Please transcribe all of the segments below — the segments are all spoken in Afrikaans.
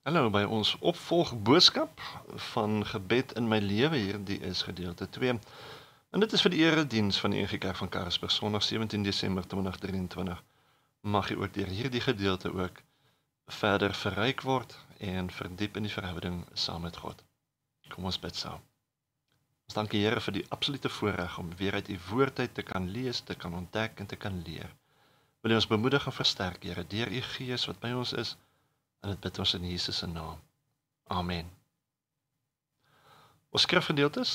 Hallo by ons opvolgboodskap van gebed in my lewe. Hierdie is gedeelte 2. En dit is vir die erediens van die NG Kerk van Karasburg, Sondag 17 Desember 2023. Mag jy ook deur hierdie gedeelte ook verder verryk word en verdiep in die verhouding saam met God. Kom ons bid saam. Ons dank die Here vir die absolute voorreg om weer uit die woord uit te kan lees, te kan ontdek en te kan leer. Wil jy ons bemoedig en versterk, Here, deur u Gees wat by ons is, en dit bid ons in Jesus se naam. Amen. Ons skrifgedeeltes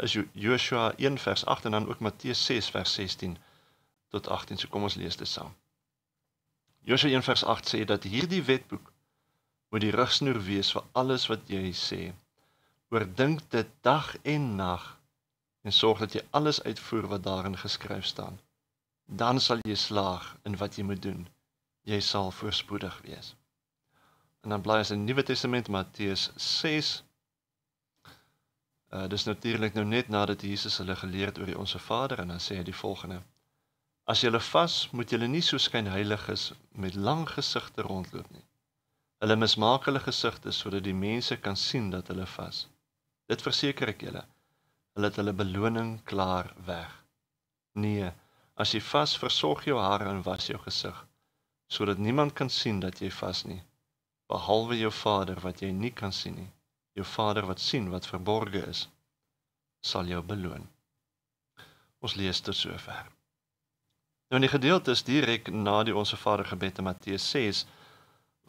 is Joshua 1 vers 8 en dan ook Matteus 6 vers 16 tot 18. So kom ons lees dit saam. Joshua 1 vers 8 sê dat hierdie wetboek moet die rigsnoer wees vir alles wat jy sê. Oordink dit dag en nag en sorg dat jy alles uitvoer wat daarin geskryf staan. Dan sal jy slaag in wat jy moet doen. Jy sal voorspoedig wees. En dan blaai ons in die Nuwe Testament, Matteus 6. Dis natuurlik nou net nadat Jesus hulle geleer het oor die Onse Vader, en dan sê hy die volgende: As julle vas, moet julle nie so skynheiliges met lang gesigte rondloop nie. Hulle mismaak hulle gesigte sodat die mense kan sien dat hulle vas. Dit verseker ek julle, hulle het hulle beloning klaar weg. Nee, as jy vas, versorg jou hare en was jou gesig, sodat niemand kan sien dat jy vas nie, behalwe jou Vader wat jy nie kan sien nie. Jou Vader wat sien wat verborge is, sal jou beloon. Ons lees tot sover. Nou in die gedeeltes direk na die Onse Vader gebed in Matteus 6,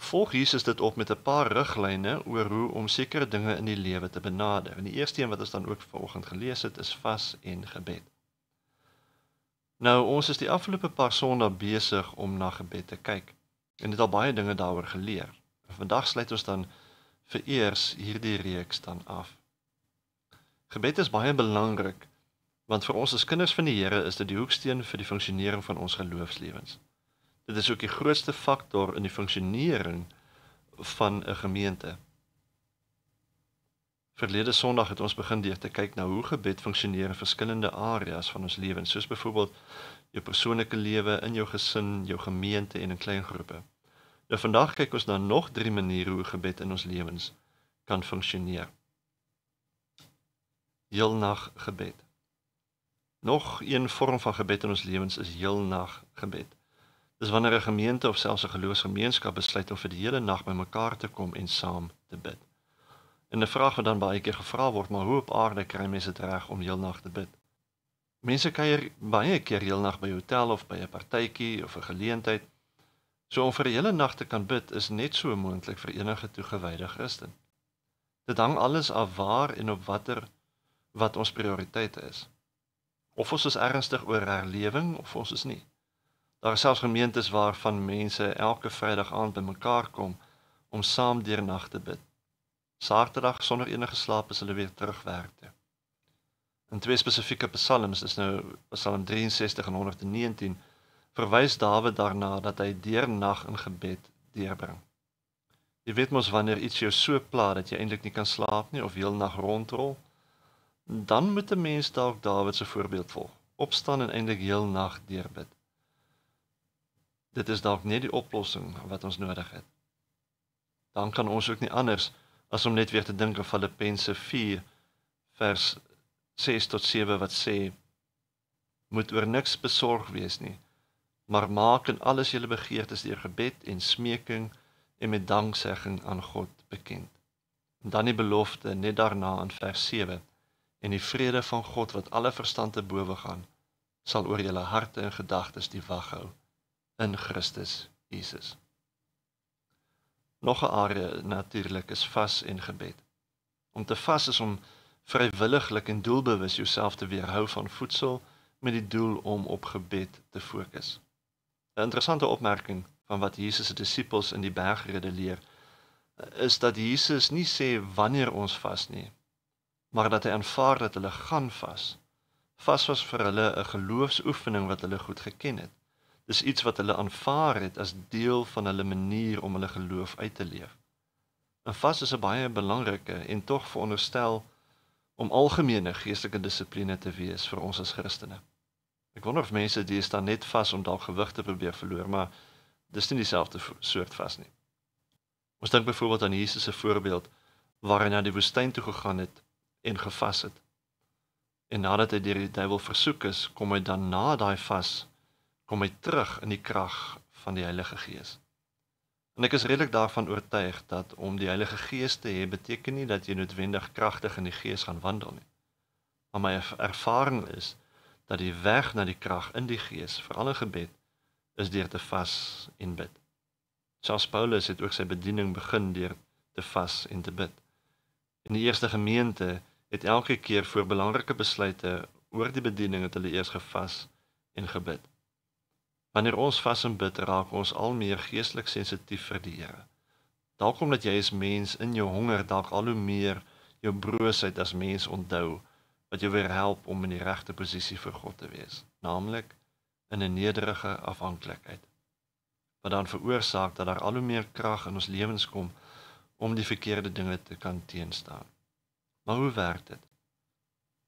volg Jesus dit op met 'n paar riglyne oor hoe om sekere dinge in die lewe te benader. En die eerste een wat ons dan ook vanoggend gelees het, is vas en gebed. Nou, ons is die afgelope paar Sondae besig om na gebed te kyk, en het al baie dinge daaroor geleer. Vandag sluit ons dan vereers hierdie reeks dan af. Gebed is baie belangrik, want vir ons as kinders van die Here is dit die hoeksteen vir die funksionering van ons geloofslewens. Dit is ook die grootste faktor in die funksionering van 'n gemeente. Verlede Sondag het ons begin deur te kyk na hoe gebed funksioneer in verskillende areas van ons lewens, soos byvoorbeeld jou persoonlike lewe, in jou gesin, jou gemeente en in klein groepe. Nou vandag kyk ons na nog 3 maniere hoe gebed in ons lewens kan funksioneer. Heelnag gebed. Nog een vorm van gebed in ons lewens is heelnag gebed. Dis wanneer 'n gemeente of selfs 'n geloofsgemeenskap besluit om vir die hele nag bymekaar te kom en saam te bid. En 'n vraag wat dan baie keer gevra word, maar hoe op aarde kry mense dit reg om heelnag te bid? Mense kuier baie keer heelnag by 'n hotel of by 'n partytjie of 'n geleentheid. So om vir 'n hele nag te kan bid is net so moontlik vir enige toegewyde Christen. Dit hang alles af waar en op wat ons prioriteite is. Of ons is ernstig oor herlewing of ons is nie. Daar is selfs gemeentes waarvan mense elke Vrydag aand bymekaar kom om saam deur nag te bid. Saterdag sonder enige slaap is hulle weer terug werk toe. In 2 spesifieke psalms, is nou Psalm 63 en 119, verwys Dawid daarna dat hy deur nag in gebed deurbring. Jy weet mos wanneer iets jou so pla dat jy eintlik nie kan slaap nie of heel nag rondrol, dan moet 'n mens dalk Dawid se voorbeeld volg. Opstaan en eintlik heel nag deurbid. Dit is dalk net die oplossing wat ons nodig het. Dan kan ons ook nie anders as om net weer te dink aan Filippense 4 vers 6 tot 7 wat sê: Moet oor niks besorg wees nie, maar maak in alles julle begeertes deur gebed en smeking en met danksegging aan God bekend. En dan die belofte net daarna in vers 7: En die vrede van God wat alle verstand te bowe gaan, sal oor julle harte en gedagtes die wag hou in Christus Jesus. Nog 'n area natuurlik is vas en gebed. Om te vas is om vrywilliglik en doelbewus jouself te weerhou van voedsel met die doel om op gebed te fokus. 'n Interessante opmerking van wat Jesus se disippels in die bergrede leer, is dat Jesus nie sê wanneer ons vas nie, maar dat hy aanvaar dat hulle gaan vas. Vas was vir hulle 'n geloofsoefening wat hulle goed geken het. Dis iets wat hulle aanvaar het as deel van hulle manier om hulle geloof uit te leef. En vas is 'n baie belangrike en tog veronderstel om algemene geestelike dissipline te wees vir ons as Christene. Ek wonder of mense deesdae net vas om dalk gewig te probeer verloor, maar dis nie dieselfde soort vas nie. Ons dink byvoorbeeld aan Jesus se voorbeeld, waar hy na die woestyn toe gegaan het en gevas het. En nadat hy deur die duiwel versoek is, kom hy dan na daai vas, kom hy terug in die krag van die Heilige Gees. En ek is redelik daarvan oortuig dat om die Heilige Gees te hê, beteken nie dat jy noodwendig kragtig in die Gees gaan wandel nie. Maar my ervaring is, dat die weg na die krag in die Gees, veral in gebed, is deur te vas en bid. Selfs Paulus het ook sy bediening begin deur te vas en te bid. In die eerste gemeente het elke keer voor belangrike besluite oor die bediening het hulle eers gevas en gebid. Wanneer ons vas en bid, raak ons al meer geestelik sensitief vir die Here. Dalk omdat jy as mens in jou honger dalk al hoe meer jou broosheid as mens onthou, wat jou weer help om in die regte posisie vir God te wees, naamlik in 'n nederige afhanklikheid, wat dan veroorsaak dat daar al hoe meer krag in ons lewens kom om die verkeerde dinge te kan teenstaan. Maar hoe werk dit?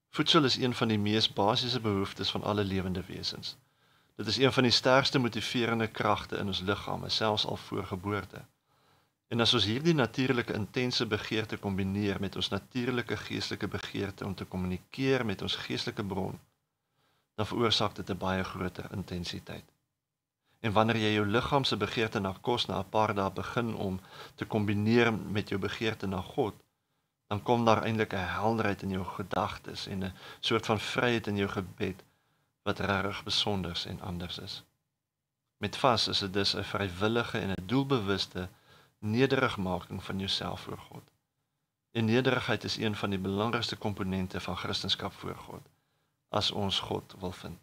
Voedsel is een van die mees basiese behoeftes van alle lewende wesens. Dit is een van die sterkste motiverende kragte in ons liggame, selfs al voor geboorte. En as ons hierdie natuurlike intense begeerte kombineer met ons natuurlike geestelike begeerte om te kommunikeer met ons geestelike bron, dan veroorsaak dit 'n baie groter intensiteit. En wanneer jy jou liggaam se begeerte na kos na 'n paar dae begin om te kombineer met jou begeerte na God, dan kom daar eintlik 'n helderheid in jou gedagtes en 'n soort van vryheid in jou gebed wat regtig besonders en anders is. Met vas is dit dus 'n vrywillige en 'n doelbewuste nederigmaking van jouself voor God. En nederigheid is een van die belangrikste komponente van Christendom voor God, as ons God wil vind.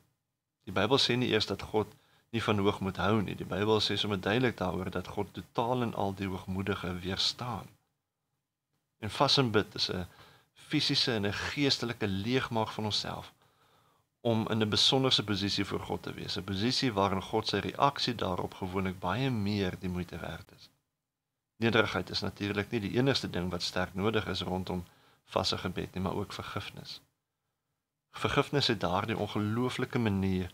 Die Bybel sê nie eers dat God nie van hoogmoed hou nie. Die Bybel sê sommer duidelik daaroor dat God totaal en al die hoogmoedige weerstaan. En vas en bid is 'n fisiese en 'n geestelike leegmaak van onsself, om in 'n besonderse posisie voor God te wees, 'n posisie waarin God sy reaksie daarop gewoonlik baie meer die moeite werd is. Nederigheid is natuurlik nie die enigste ding wat sterk nodig is rondom vasse gebed nie, maar ook vergifnis. Vergifnis is daardie ongelooflike manier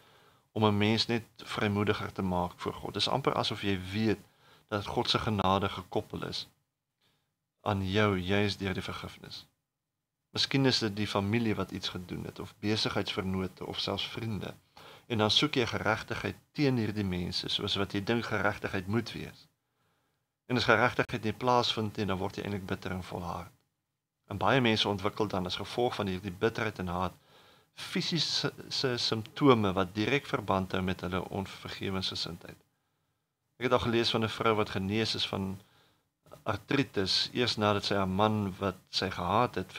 om 'n mens net vrymoediger te maak voor God. Dit is amper asof jy weet dat God se genade gekoppel is aan jou, juis deur die vergifnis. Miskien is dit die familie wat iets gedoen het, of besigheidsvernote, of selfs vriende. En dan soek jy geregtigheid teen hierdie mense, soos wat jy dink geregtigheid moet wees. En as geregtigheid nie plaasvind nie, dan word jy eintlik bitter en volhard. En baie mense ontwikkel dan as gevolg van hierdie bitterheid en haat fisiese simptome wat direk verband hou met hulle onvergewensgesindheid. Ek het al gelees van 'n vrou wat genees is van artritis, eers nadat sy 'n man wat sy gehaat het,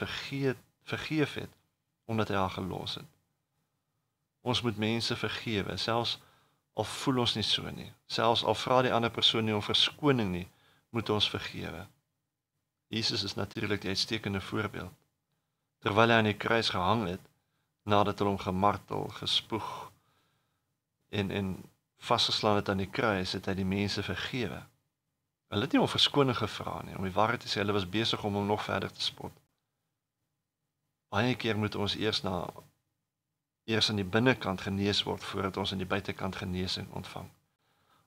vergeef het, omdat hy haar gelos het. Ons moet mense vergewe, selfs al voel ons nie so nie. Selfs al vra die ander persoon nie om verskoning nie, moet ons vergewe. Jesus is natuurlik die uitstekende voorbeeld. Terwyl hy aan die kruis gehang het, nadat hulle hom gemartel, gespoeg en vasgeslaan het aan die kruis, het hy die mense vergewe. Hulle het nie om verskoning gevra nie, om die waarheid te sê, hulle was besig om hom nog verder te spot. Baie keer moet ons eers aan die binnekant genees word, voordat ons aan die buitekant genesing ontvang.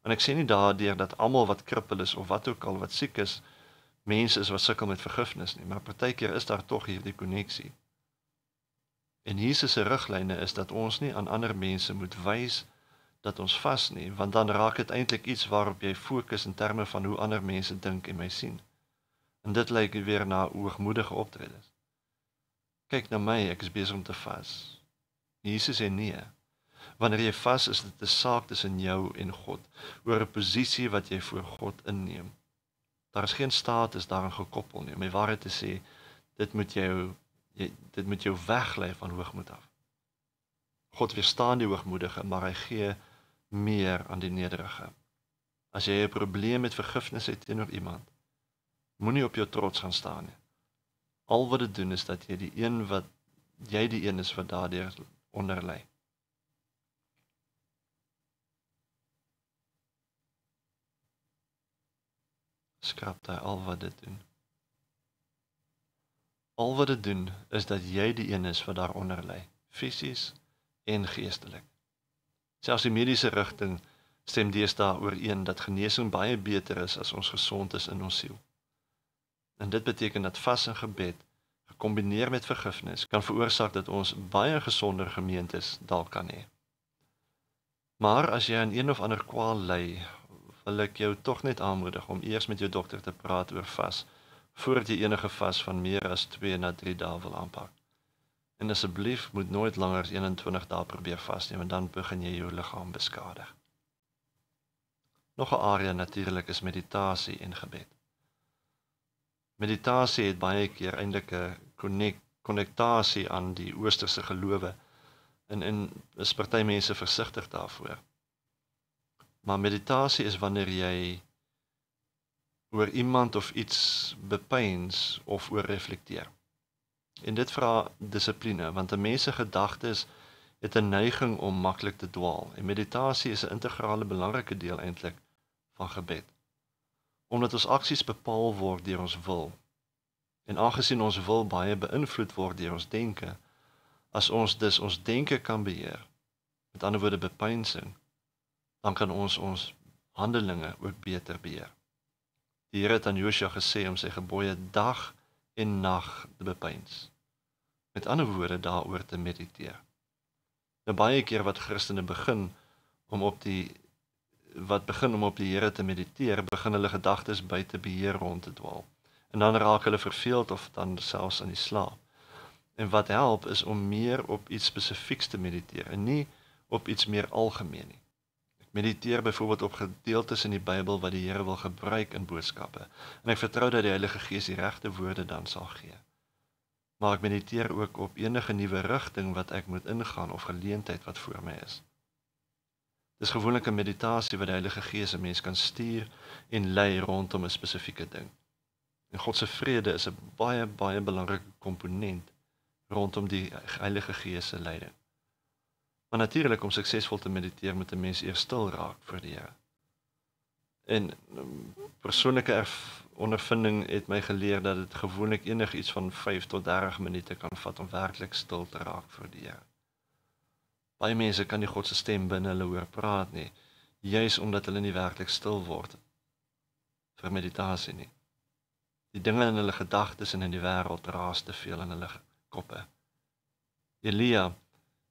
En ek sê nie daardeur dat almal wat krippel is, of wat ook al wat siek is, mense is wat sukkel met vergifnis nie, maar partykeer is daar tog hierdie koneksie. En Jesus se riglyne is dat ons nie aan ander mense moet wys dat ons vas nie, want dan raak dit eintlik iets waarop jy fokus in terme van hoe ander mense dink en my sien. En dit lyk weer na hoogmoedige optredes. Kyk na my, ek is besig om te vas. Jesus sê nee. Wanneer jy vas, is dit 'n saak tussen jou en God, oor 'n posisie wat jy voor God inneem. Daar is geen status daaraan gekoppel nie. Om die waarheid te sê, dit moet jou weglei van hoogmoed af. God weerstaan die hoogmoedige, maar hy gee meer aan die nederige. As jy 'n probleem met vergifnis het teenoor iemand, moenie op jou trots gaan staan nie. Al wat dit doen is dat jy die een is wat daardeur onder lê. Skrap hy al wat dit doen. Al wat dit doen is dat jy die een is wat daaronder lê, fisies en geestelik. Selfs die mediese rigting stem deesdae ooreen dat genesing baie beter is as ons gesond is in ons siel. En dit beteken dat vas en gebed, gekombineer met vergifnis, kan veroorsaak dat ons baie gesonder gemeentes dalk kan hê. Maar as jy aan een of ander kwaal ly, wil ek jou tog net aanmoedig om eers met jou dokter te praat oor vas, voordat jy enige vas van meer as 2 na 3 dae wil aanpak. En asseblief moet nooit langer as 21 dae probeer vas nie, want dan begin jy jou liggaam beskadig. Nog 'n area natuurlik is meditasie en gebed. Meditasie het baie keer eintlik 'n konnektasie aan die oosterse gelowe en is party mense versigtig daarvoor. Maar meditasie is wanneer jy oor iemand of iets bepeins of oor reflekteer. En dit vra dissipline, want 'n mens se gedagtes het 'n neiging om maklik te dwaal. En meditasie is 'n integrale belangrike deel eintlik van gebed. Omdat ons aksies bepaal word deur ons wil. En aangesien ons wil baie beïnvloed word deur ons denke, as ons dus ons denke kan beheer, met ander woorde bepeinsing, dan kan ons handelinge ook beter beheer. Die Here het aan Josua gesê om sy gebooie dag en nag te bepeins. Met ander woorde daaroor te mediteer. Nou baie keer wat Christene begin om op die Here te mediteer, begin hulle gedagtes buite beheer rond te dwaal. En dan raak hulle verveeld of dan selfs in die slaap. En wat help is om meer op iets spesifieks te mediteer en nie op iets meer algemeen nie. Ek mediteer byvoorbeeld op gedeeltes in die Bybel wat die Here wil gebruik in boodskappe. En ek vertrou dat die Heilige Gees die regte woorde dan sal gee. Maar ek mediteer ook op enige nuwe rigting wat ek moet ingaan of geleentheid wat voor my is. Dis gewoonlik 'n meditasie wat die Heilige Gees 'n mens kan stuur en lei rondom 'n spesifieke ding. En God se vrede is 'n baie belangrike komponent rondom die Heilige Gees se leiding. Maar natuurlik om suksesvol te mediteer moet 'n mens eers stil raak vir die Here. En persoonlike ondervinding het my geleer dat dit gewoonlik enigiets van 5 tot 30 minute kan vat om werklik stil te raak vir die Here. Baie mense kan nie God se stem binne hulle hoor praat nie, juis omdat hulle nie werklik stil word vir meditasie nie. Die dinge in hulle gedagtes en in die wêreld raas te veel in hulle koppe. Elia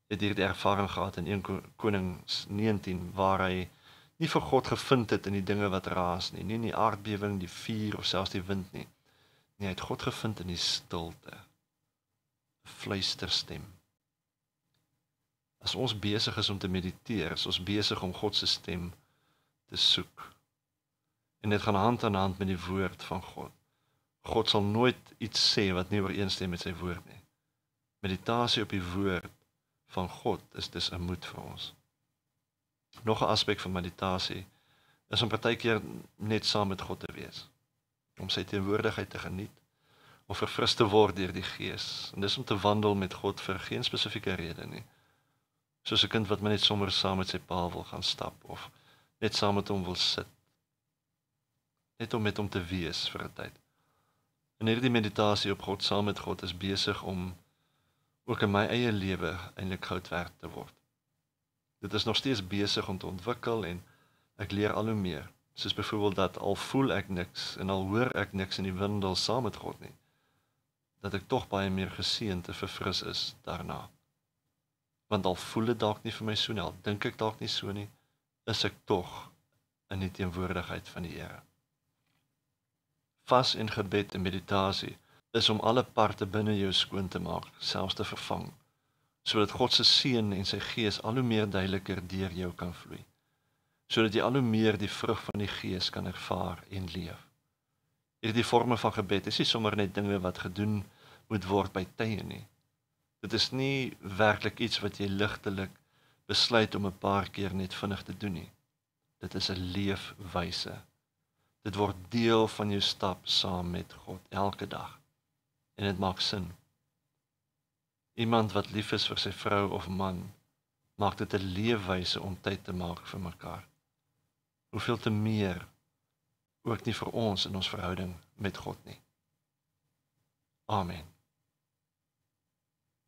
het hierdie ervaring gehad in 1 Konings 19, waar hy nie vir God gevind het in die dinge wat raas nie, nie in die aardbewing, die vuur of selfs die wind nie. Nee, hy het God gevind in die stilte, 'n fluisterstem. As ons besig is om te mediteer, is ons besig om God se stem te soek. En dit gaan hand aan hand met die woord van God. God sal nooit iets sê wat nie ooreenstem met sy woord nie. Meditasie op die woord van God is dus 'n moed vir ons. Nog 'n aspek van meditasie is om partykeer net saam met God te wees, om sy teenwoordigheid te geniet, of verfris te word deur die Gees. En dis om te wandel met God vir geen spesifieke rede nie. Soos 'n kind wat maar net sommer saam met sy pa wil gaan stap, of net saam met hom wil sit. Net om met hom te wees vir 'n tyd. En hierdie meditasie op God saam met God is besig om ook in my eie lewe eintlik goud werd te word. Dit is nog steeds besig om te ontwikkel en ek leer al hoe meer. Soos byvoorbeeld dat al voel ek niks en al hoor ek niks in die windel saam met God nie, dat ek tog baie meer geseënd en verfris is daarna. Want al voel dit dalk nie vir my so nie, al dink ek dalk nie so nie, is ek tog in die teenwoordigheid van die Here. Vas en gebed en meditasie is om alle parte binne jou skoon te maak, selfs te vervang, sodat God se seën en sy Gees al hoe meer duideliker deur jou kan vloei, sodat jy al hoe meer die vrug van die Gees kan ervaar en leef. Hierdie vorme van gebed is nie sommer net dinge wat gedoen moet word by tye nie. Dit is nie werklik iets wat jy ligtelik besluit om 'n paar keer net vinnig te doen nie. Dit is 'n leefwyse. Dit word deel van jou stap saam met God elke dag. En dit maak sin. Iemand wat lief is vir sy vrou of man, maak dit 'n leefwyse om tyd te maak vir mekaar. Hoeveel te meer, ook nie vir ons in ons verhouding met God nie. Amen.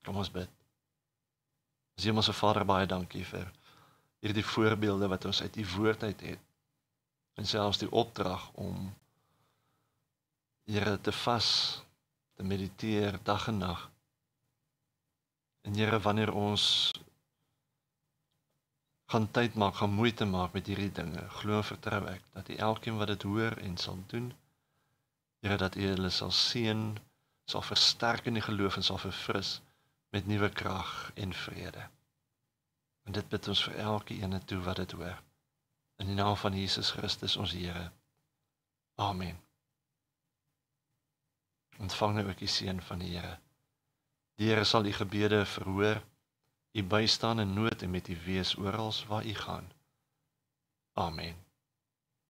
Kom ons bid. Hemelse Vader, baie dankie vir hierdie voorbeelde wat ons uit die woord uit het, en selfs die opdrag om, Here, te vas, te mediteer dag en nag. En Here, wanneer ons gaan tyd maak, gaan moeite maak met hierdie dinge, glo en vertrou ek, dat U elkeen wat dit hoor en sal doen, Here, dat U hulle sal seën, sal versterk in die geloof en sal verfris met nuwe krag en vrede. En dit bid ons vir elke ene toe wat dit hoor. In die naam van Jesus Christus ons Here. Amen. Ontvang nou ook die seën van die Here. Die Here sal U gebede verhoor, U bystaan in nood en met U wees oral waar U gaan. Amen.